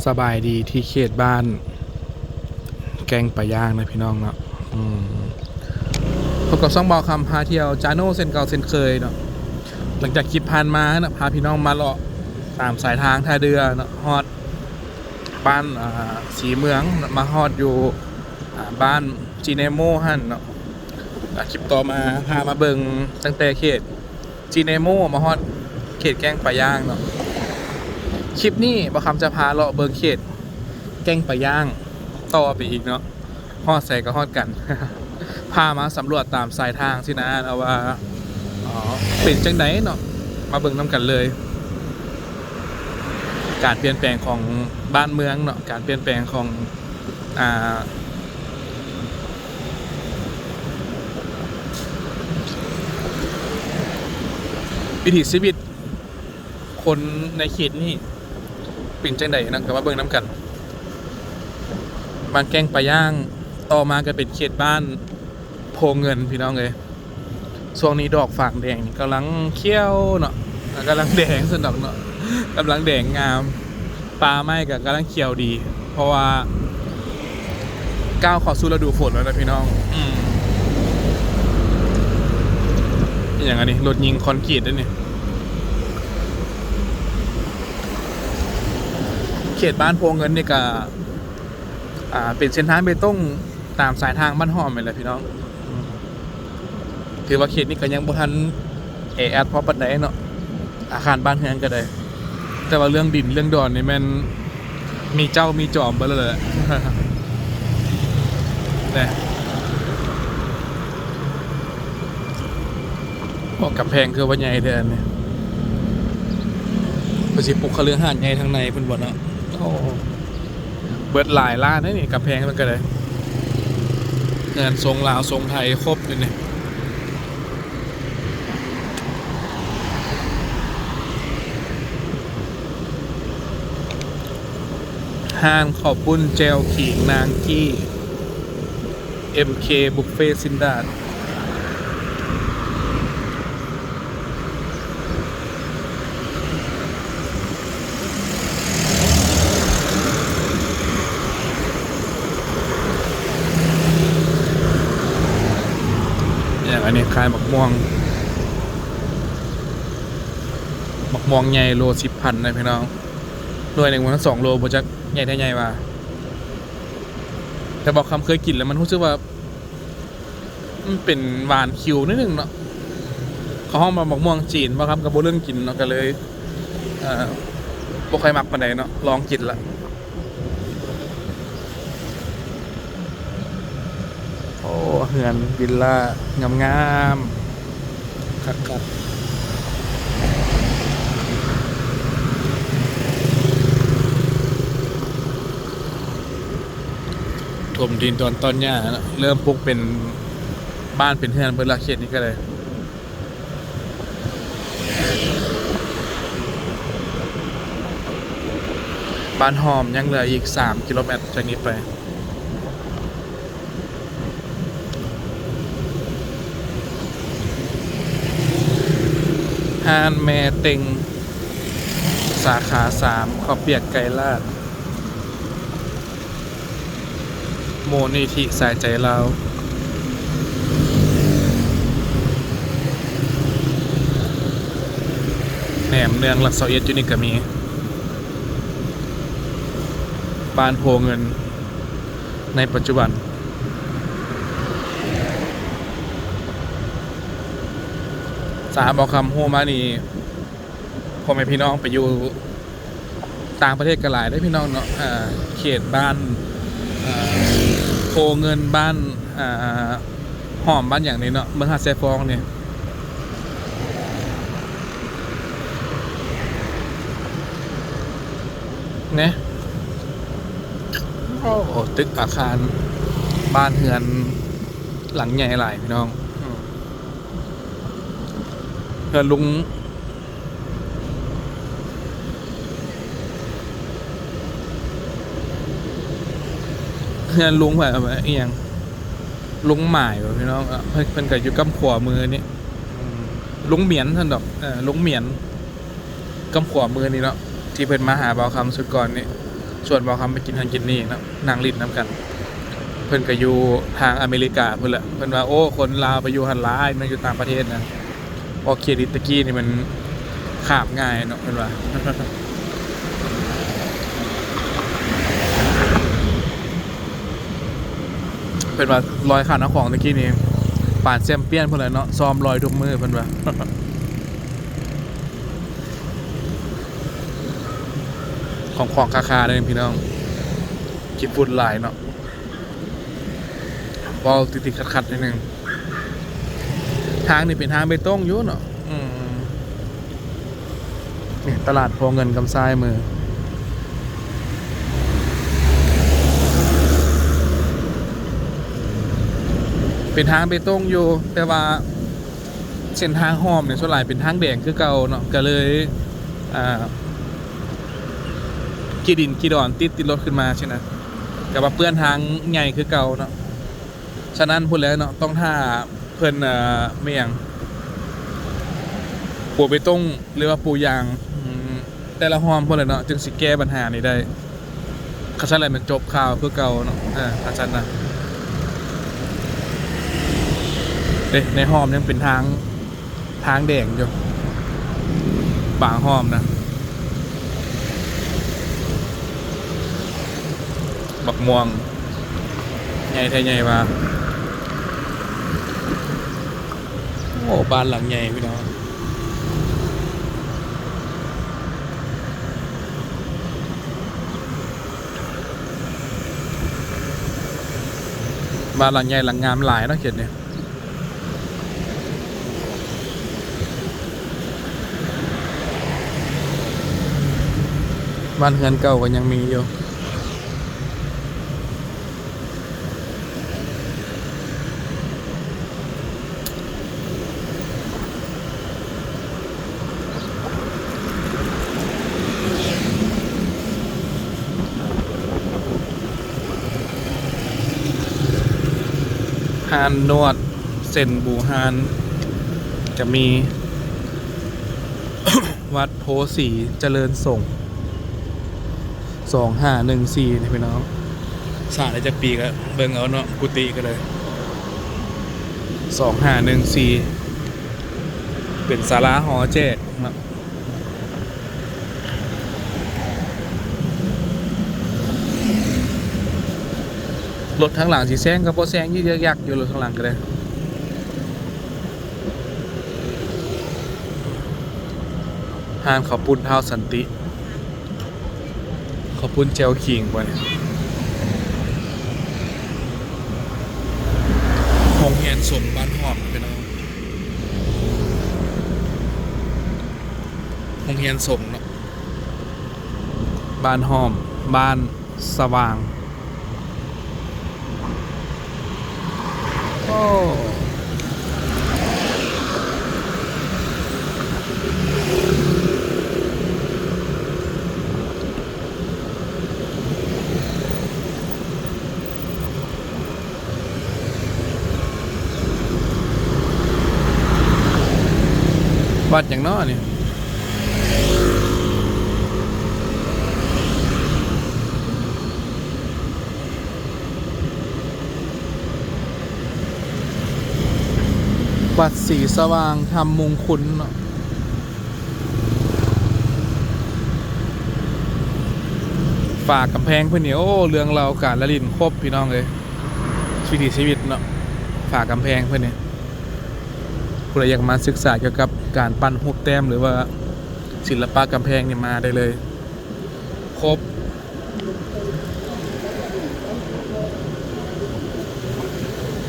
สบายดีที่เขตบ้านแกงปลาย่างนะพี่น้องเนาะพบกับซ่องบอกคำพาเที่ยวจาโน่เซนเก่าเซนเคยเนาะหลังจากคลิปผ่านมานะพาพี่น้องมาเลาะตามสายทางท่าเรือเนาะฮอดบ้านสีเมืองมาฮอดอยู่บ้านจีเนโมฮันเนาะคลิปต่อมาพามาเบิงตั้งแต่เขตจีเนโมมาฮอดเขตแกงปลาย่างเนาะคลิปนี้บอกคำจะพาเลาะเบิงเขตแกงปลาย่างต่อไปอีกเนาะฮอดใส่ก็ฮอดกัน พามาสำรวจตามสายทางสินะเอาว่าเป็นจังไดเนาะมาเบิ่งน้ำกันเลยการเปลี่ยนแปลงของบ้านเมืองเนาะการเปลี่ยนแปลงของวิถีชีวิตคนในเขตนี้เป็นจังไดนะก็มาเบิ่งน้ำกันบ้านแกงปลาย่างต่อมาก็เป็นเขตบ้านโพเงินพี่น้องเลยช่วงนี้ดอกฝางแดงกำลังเขี้ยวเนาะกำลังแดงสนดอกเนาะกำลังแดงงามปลาไม้กับกำลังเขียวดี เพราะว่าก้าวเข้าสู่ฤดูฝนแล้วนะพี่น้องอย่างนี้รถยิงคอนกรีตด้วยนี่เขตบ้านโพเงินนี่ก็เป็นเส้นทางเบตงตามสายทางบ้านหอมเลยพี่น้องถือว่าเขตนี้ก็ยังบ่ทันแออัดพอปานใดเนาะอาคารบ้านเฮือนก็ได้แต่ว่าเรื่องดินเรื่องดอนนี่มันมีเจ้ามีจอมไปแล้วแหละเนี่ยพวกกำแพงคือว่าใหญ่แท้เนี่ยไปสิปลูกคฤหาสน์ใหญ่ทางในเพิ่นบ่เนาะโอ้เบิดหลายล้านนี่กำแพงมันก็ได้งานทรงลาวทรงไทยครบเลยเนี่ยห้านขอบปุ้นเจลขิงนางกี้ MK บุฟเฟ่ซินดาดอย่างอันนี้ขายหมักม่วงใหญ่โล10,000นะพี่น้องหน่วยหนึ่งมัน2 โลบ่จักใหญ่แท้ใหญ่ว่าแต่บอกคำเคยกินแล้วมันรู้สึกว่ามันเป็นหวานคิวนิดนึงเนาะเขาห้องมาหมักม่วงจีนว่าครับกับโบเรื่องกินเนาะก็เลยบ่ค่อยมักปานใดเนาะลองกินละโอ้เฮือนวิลล่างามๆคักถมดินตอนหญ้าเริ่มปลูกเป็นบ้านเป็นเฮือนเบิดละเขตนี้ก็เลยบ้านหอมยังเหลืออีก3 กิโลเมตรจากนี้ไปห้านแม่เต็งสาขา3ข้าวเปียกไก่ลาดโมนิธิสายใจเราแหนมเนืองหลักเสาเอ็ดยูนิกก็มีบ้านโพเงินในปัจจุบันสาบอกคำโฮมานี่พ่อแม่พี่น้องไปอยู่ต่างประเทศกันหลายได้พี่น้องเนาะเขตบ้านโพเงินบ้านหอมบ้านอย่างนี้เนาะเมืองหาดแซฟองเนี่ยเนี่ยโอ้ตึกอาคารบ้านเฮือนหลังใหญ่หลายพี่น้องเฮือนลุงแบบเอียงลุงหมายแบบพี่น้องเพิ่นก็อยู่กำขวามือนี่ลุงเหมียนท่านดอกลุงเหมียนกำขวามือนี่เนาะที่เพิ่นมาหาเบาคำสุดก่อนนี่ ส่วนบอกคำไปกินทางกินนี่นะนางลิ้นน้ำกันเพิ่นก็อยู่ทางอเมริกาเพิ่นแหละเพิ่นว่าโอ้คนลาวไปอยู่หันหลายมันอยู่ต่างประเทศนะพอเครดิตตะกี้นี่มันขาบง่ายเนาะเพิ่นว่า เป็นว่าลอยขาดน้ำของตะกี้นี่ป่านแชมเปี้ยนเพิ่นแหละเนาะซ้อมลอยทุกมือเพิ่นว่า ของคาเลยพี่น้องกินฝุ่นหลายเนาะบอลติดๆขัดๆนิดนึงทางนี่เป็นทางเบตงอยู่เนาะนี่ตลาดโพเงินกำซ้ายมือเป็นทางเบตงอยู่แต่ว่าเส้นทางห้อมเนี่ยส่วนใหญ่เป็นทางแดงคือเก่าเนาะก็เลยกีดินกีดอนติดรถขึ้นมาใช่ไหมกับว่าเปื้อนทางใหญ่คือเก่าเนาะฉะนั้นพูดแล้วเนาะต้องท่าเพิ่นไม่อย่างปูไปต้งหรือว่าปูยางแต่ละห้อมพวกเลยเนาะจึงสิแก้ปัญหานี้ได้ข้าชันอะไรมันจบข่าวคือเก่าเนาะข้าชันนะในห้อมยังเป็นทางแดงอยู่บางห้อมนะบักม่วงใหญ่ไทยใหญ่มาโอ้บ้านหลังใหญ่พี่น้องบ้านหลังใหญ่หลังงามหลายเนาะเขียนเนี่ยบ้านเฮือนเก่าก็ยังมีอยู่ฮานนวดเซนบูฮานจะมี วัดโพสีเจริญส่ง2514นี่พี่น้องสร้างได้จากปีก็เบิ่งเอาเนาะกุฏิก็เลย2514เป็นศาลาหอเจ๊นะรถทางหลังสีแซงกับโปแซงยืดยักอยู่รถทางหลังก็เลยห้างข้าวปุ้นเท้าสันติข้าวปุ้นเจลขิงกว่าเนี่ยโรงเรียนสมบ้านหอมเป็นเอาโรงเรียนสมเนาะบ้านหอมบ้านสว่างโอ้วัดอย่างน้อนี่วัดศรีสว่างธรรมมงคลเนาะฝากกำแพงเพื่อนเนี่ยโอ้เรื่องเราการละลินครบพี่น้องเลยชีวิตเนาะฝากกำแพงเพื่อนเนี่ยใครอยากมาศึกษาเกี่ยวกับการปั้นรูปแต้มหรือว่าศิลปะกำแพงเนี่ยมาได้เลยครบ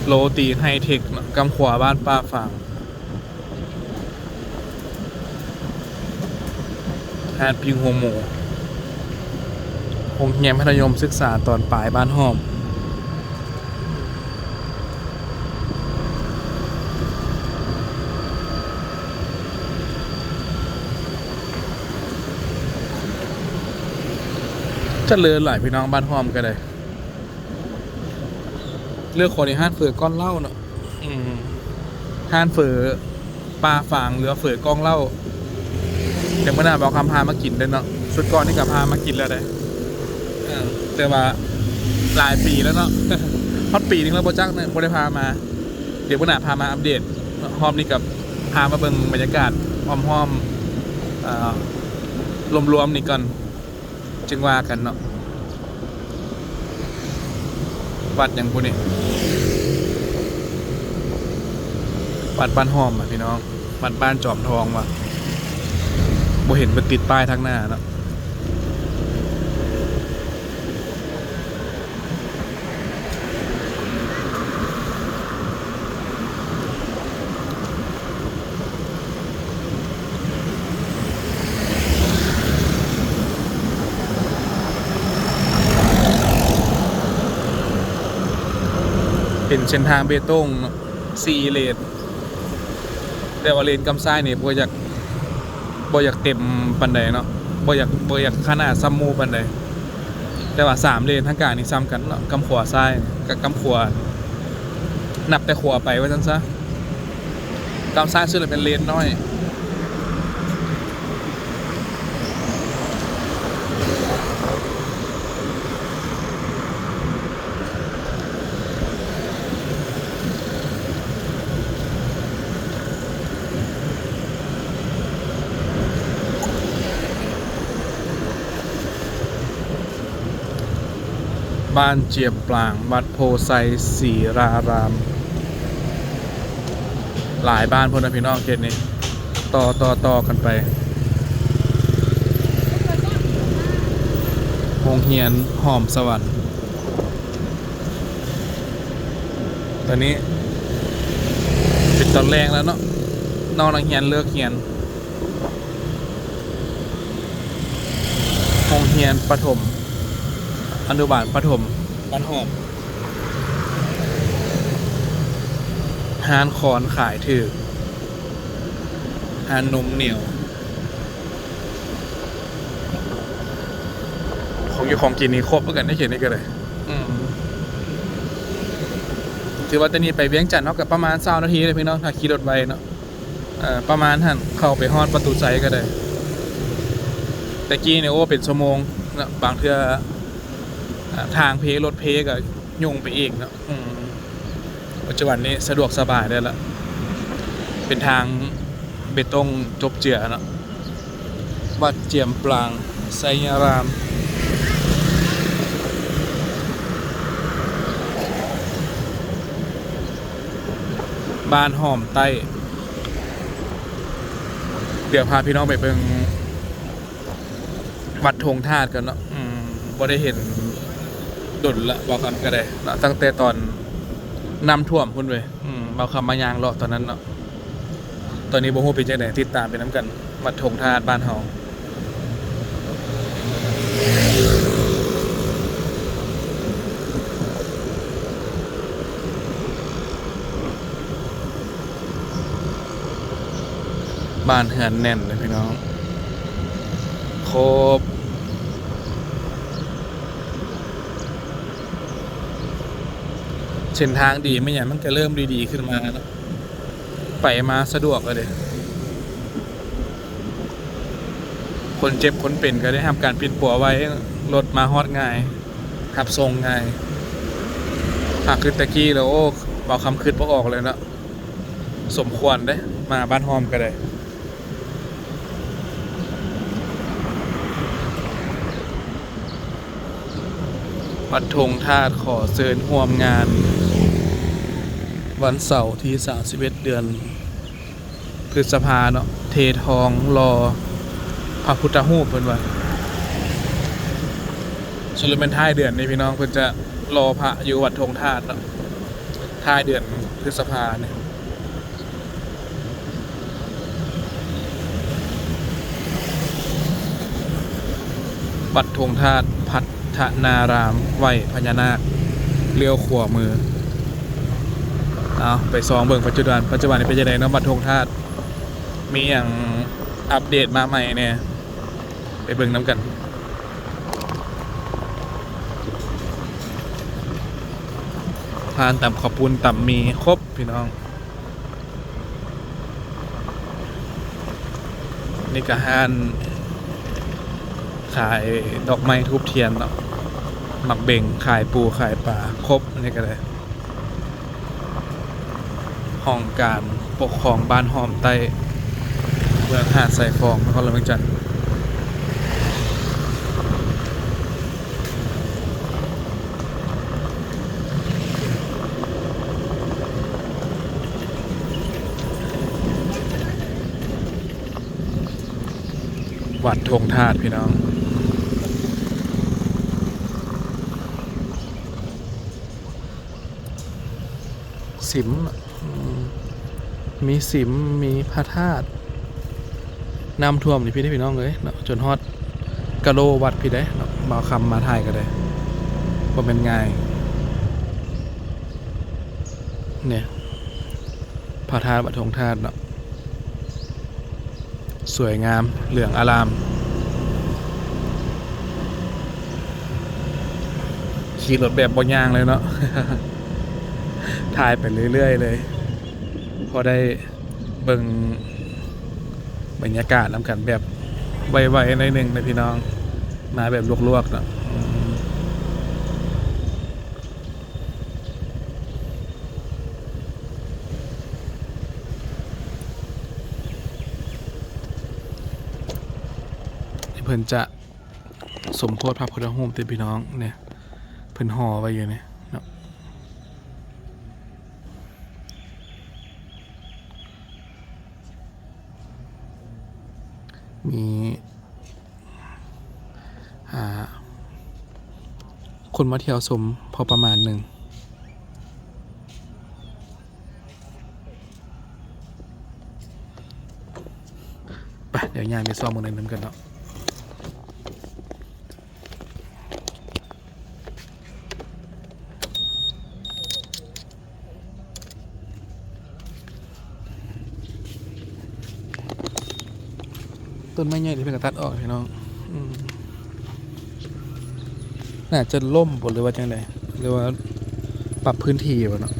โรตีไฮเทคกำขวาบ้านป้าฝางหาดพิงหัวหมูโรงเรียนมัธยมศึกษาตอนปลายบ้านหอมจะเลือหลายพี่น้องบ้านหอมกันเลยเลือกคนในห้านเฟือก้อนเหล้าเนาะห้านเฟือปลาฝางหรือเฟือก้องเหล้าแต่เมื่อหน้าบอกคำพามากินเลยเนาะสุดก่อนนี่กับพามากินแล้วได้ แต่ว่าหลายปีแล้วเนาะ ฮอตปีนึงแล้วโปรจักเนี่ยโปรได้พามาเดี๋ยววันหน้าพามาอัปเดตหอมนี่กับพามาเบิ่งบรรยากาศห้อมรวมๆนี่ก่อนจึงว่ากันเนาะวัดอย่างพวกนี้วัดบ้านหอมอ่ะพี่น้องวัดบ้านจอมทองว่ะบ่เห็นมันติดป้ายทางหน้าเนาะเป็นเส้นทางเบตง4 เลนแต่ว่าเลนกำซ้ายนี่บ่อยากเต็มปานใดเนาะบ่อยากขนาดซ้ำหมู่ปานใดแต่ว่า3 เลนทั้งกลางนี่ซ้ำกันเนาะกำขวาซ้ายกับกำขวานับแต่ขวาไปว่าซั่นซะกำซ้ายสุดเลยเป็นเลนน้อยบ้านเจียมปลางวัดโพไซศรีรารามหลายบ้านพ่นนะพี่น้องเขตนี้ต่อกันไปโรงเรียนหอมสวรรค์ตอนนี้เป็นตอนแรกแล้วเนาะน้องนักเรียนเลิกเรียนโรงเรียนประถมอนุบาลประถมบ้านหอมหานคอนขายถือหานนมเหนียวของอยู่ของกินนี้ครบแล้วกันได้เขียนนี่ก็เลยถือว่าจะนี่ไปเวียงจันทร์เนาะกับประมาณ20 นาทีเลยพี่น้องถ้าขี่รถไปเนาะประมาณหันเข้าไปฮอดประตูใจก็ได้แต่กี้เนี่ยโอ้เป็นชั่วโมงนะบางเทื่อทางรถเพก็ยุ่งไปเองเนาะปัจจุบันนี้สะดวกสบายได้ละเป็นทางเบตงจบเจือเนาะวัดเจียมปลางไซยารามบ้านหอมใต้เดี๋ยวพาพี่น้องไปเบิ่งวัดธงธาตุกันเนาะบ่ได้เห็นดนละบอกคำก็ได้เนาะตั้งแต่ตอนน้ำท่วมพุ่นเว้ยบอกคำมายางเลาะตอนนั้นเนาะตอนนี้บ่ฮู้เป็นจังได๋ติดตามไปน้ำกันวัดธงธาตุบ้านเฮาบ้านเฮือนแน่นเลยพี่น้องครบเส้นทางดีไม่อย่างมันก็เริ่มดีๆขึ้นมาแล้วไปมาสะดวกเลยคนเจ็บคนเป็นก็ได้ทำการปิดปัวไว้รถมาฮอดง่ายขับทรงง่ายหากคือตะกี้แล้วโอ้บอกคำคืนพอออกเลยนะสมควรได้มาบ้านหอมก็ได้วัดธงธาตุขอเชิญร่วมงานวันเสาร์ที่31 เดือนพฤษภาเนาะเททองรอพระพุทธรูปเพิ่นว่าส่วนเป็นท้ายเดือนนี่พี่น้องเพิ่นจะรอพระอยู่วัดธงธาตุเนาะท้ายเดือนพฤษภาเนี่ยวัดธงธาตุพัฒนารามไหวพญานาคเลี้ยวขวามือเอาไปซองเบิ่งปัจจุบันนี่เป็นยังไงเนาะวัดธงธาตุมีอย่างอัปเดตมาใหม่เนี่ยไปเบิ่งน้ำกันทานต่ำขอบปุนต่ำมีครบพี่น้องนี่ก็ห้านขายดอกไม้ทูบเทียนเนาะ หมักเบ่งขายปูขายปลาครบอันนี้ก็เลยห้องการปกครองบ้านหอมใต้เมืองหาดทรายฟองนครหลวงเวียงจันทน์วัดธงธาตุพี่น้องสิมมีสิมมีพระธาตุน้ำท่วมนี่พี่ได้พี่น้องเลยเนาะจนฮอดกะโลวัดพี่ได้เนาะมาคำมาถ่ายก็ได้บ่เป็นไงเนี่ยพระธาตุวัดธงธาตุเนาะสวยงามเหลืองอารามขี่รถแบบบ่ย่างเลยเนาะ ถ่ายไปเรื่อยๆเลยพอได้เบิ่งบรรยากาศนำกันแบบไวๆในหนึ่งนะพี่น้องมาแบบลวกๆเนาะเพิ่นจะสมโพธิพระพุทธรูปเต็มพี่น้องเนี่ยเพิ่นห่อไว้อยู่เนี่ยเนาะมีคนมาเที่ยวชมพอประมาณหนึ่งไปเดี๋ยวย่างไปซ่อมมือหนึ่งกันเนาะต้นไม้ใหญ่ที่เพิ่งตัดออกพี่น้องน่าจะล่มหรือว่าจังไดหรือว่าปรับพื้นที่บ่เนาะ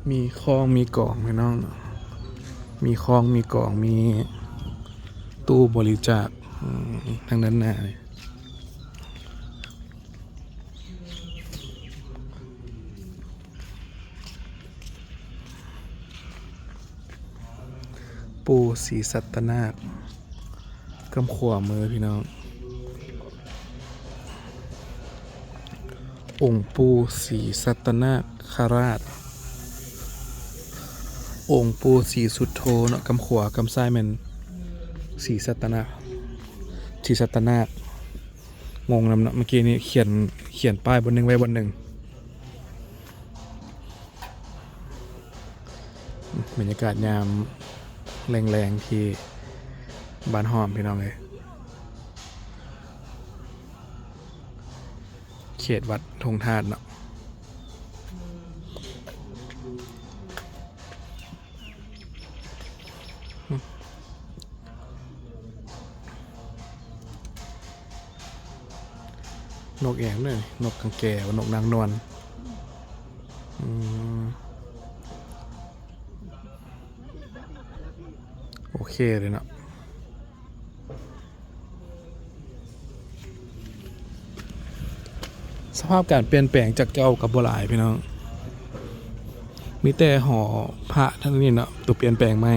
มีคลองมีกล่องพี่น้องมีคลองมีกล่องมีตู้บริจาคทางด้านหน้าเลยปูศรีสัตนาคกำขวามือพี่น้ององค์ปูศรีสัตนาคราชองค์ปูศรีสุทโธเนาะกำขวากำซ้ายมันศรีสัตนาคงงนำเนาะเมื่อกี้นี้เขียนป้ายบนหนึ่งไว้บนหนึ่งบรรยากาศยามแรงๆที่บ้านหอมพี่น้องเลยเขตวัดธงธาตุเนาะนกแอ่นเลยนกกังแก่นกนางนวลโอเคเลยเนาะสภาพการเปลี่ยนแปลงจากเก่ากับโบราณพี่น้องมีแต่ห่อพระท่านนี้เนาะตัวเปลี่ยนแปลงไม่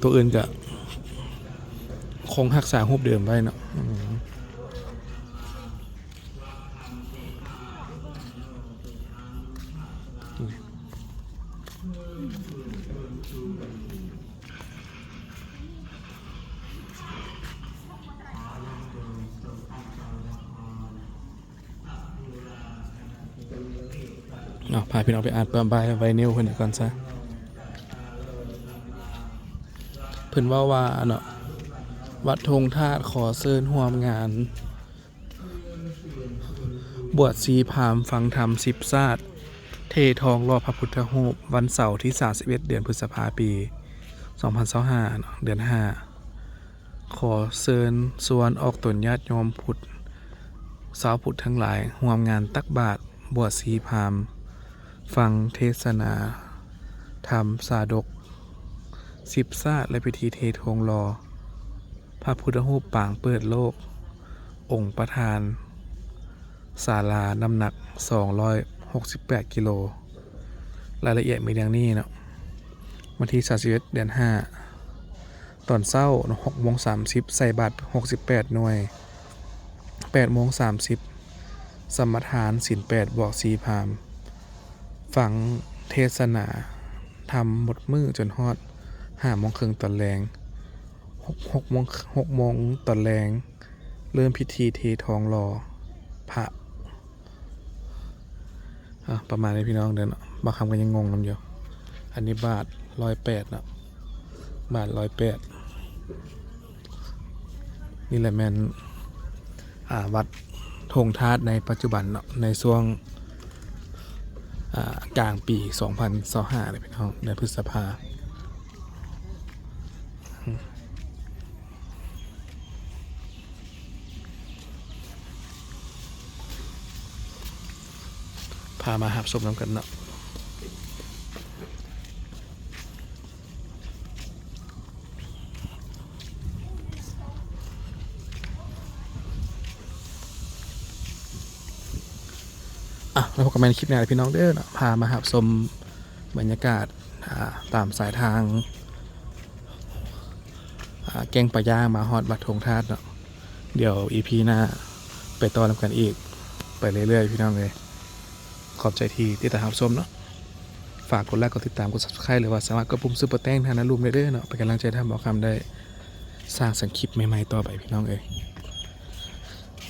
ตัวอื่นก็คงรักษารูปเดิมไว้เนาะพาพี่น้องไปอ่านใบไวนิลเพิ่นก่อนซะเพิ่นว่าเนาะวัดธงธาตุขอเชิญร่วมงานบวชชีพราหมณ์ฟังธรรม10ชาติเททองรอพระพุทธรูปวันเสาร์ที่31เดือนพฤษภาคมปี2025เนาะเดือน5ขอเชิญส่วนออกตนญาติโยมพุทธชาวพุทธทั้งหลายร่วมงานตักบาตรบวชชีพราหมณ์ ฟังเทศนาธรรมสาดก10 ศาสตร์และพิธีเททงรอพระพุทธรูปปางเปิดโลกองค์ประธานศาลาน้ำหนัก268 กิโลรายละเอียดมีดังนี้เนาะวันที่31 เดือน 5ตอนเช้า 6:30 ใส่บาตร68 หน่วย 8:30 สมทานศีล8 บวก4 พราหมณ์ฟังเทศนาทำหมดมือจนฮอด5:30 ตอนแรง6 โมงตอนแรงเริ่มพิธีเททองหล่อพระประมาณนี้พี่น้องเดินบางคำก็ยังงงกันอยู่อันนี้บาท108เนาะบาท108นี่แหละแม่นวัดธงธาตุในปัจจุบันเนาะในช่วงกลางปี2025เลยพี่น้องในพฤษภาพามาหับศพน้ำกันเนาะแล้วพบกันในคลิปหน้าพี่น้องเด้อเนาะพามาหับชมบรรยากาศตามสายทางแกงปลาย่างมาฮอดวัดธงธาตุเนาะเดี๋ยว EP หน้าไปต่อกันอีกไปเรื่อยๆพี่น้องเลยขอบใจที่ติดตามรับชมเนาะฝากกดไลค์กดติดตามกด Subscribe หรือว่าสามารถกดปุ่มซุปเปอร์แตงทางนั้นรูมได้เด้อเนาะเป็นกำลังใจทำบอกคำได้สร้างสังคลิปใหม่ๆต่อไปพี่น้องเอ้ย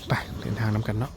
ไปเดินทางนำกันเนาะ